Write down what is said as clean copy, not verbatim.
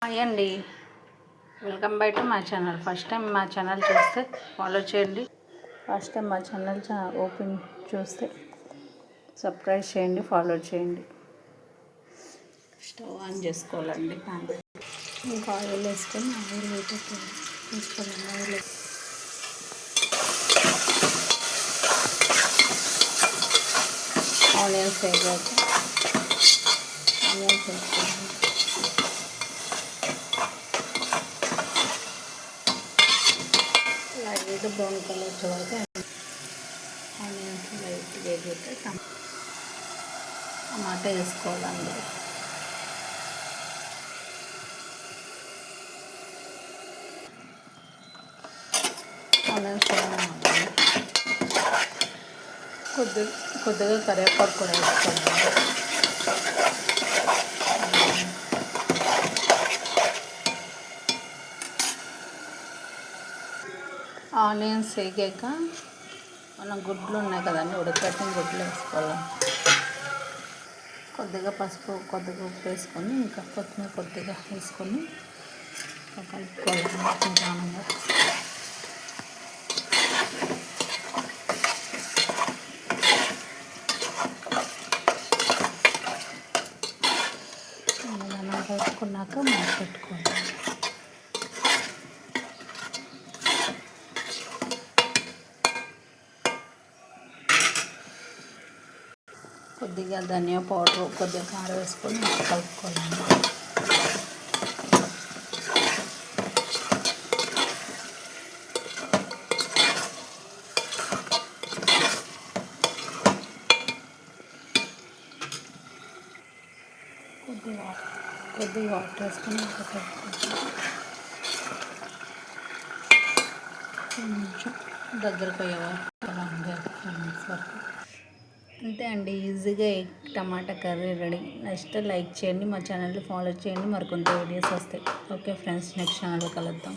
Hi అండి, welcome back to మా channel. First time మా ఛానల్ చూస్తే ఫాలో చేయండి. ఫస్ట్ టైం మా ఛానల్ ఓపెన్ చూస్తే సబ్స్క్రైబ్ చేయండి, ఫాలో చేయండి. స్టవ్ ఆన్ చేసుకోవాలండి. ప్యాన్ ఇంకా ఆయిల్ వేసుకొని ఆయిల్ వేసుకోవాలి. ఆయిల్ ఆనియన్స్ వేయాలి. ఆనియన్స్ వేసుకోవాలి. లైట్ బ్రౌన్ కలర్ వచ్చేవరకు ఆనియన్స్ లైట్ వేగితే టమాటా వేసుకోవాలండి. ఆనియన్స్ కొద్దిగా కరివేపాకు కూడా వేసుకోవాలి. ఆనియన్స్ వేగాక మనం గుడ్లు ఉన్నాయి కదండి, ఉడకబెట్టిన గుడ్లు వేసుకోవాలి. కొద్దిగా పసుపు, కొద్దిగా ఉప్పు వేసుకొని ఇంకా కొత్తిమీర కొద్దిగా వేసుకొని కలుపుకోవాలి. నిదానంగా కలుపుకున్నాక మూత పెట్టుకోవాలి. కొద్దిగా ధనియా పౌడర్, కొద్దిగా కారం వేసుకొని కలుపుకోవాలండి. కొద్దిగా వాటర్ వేసుకొని కొంచెం దగ్గరకు అయ్యేవారు అంతే అండి. ఈజీగా ఎగ్ టమాటా కర్రీ రెడీ. నెక్స్ట్ లైక్ చేయండి, మా ఛానల్ని ఫాలో చేయండి. మరికొంత వీడియోస్ వస్తాయి. ఓకే ఫ్రెండ్స్, నెక్స్ట్ ఛానల్లో కలుద్దాం.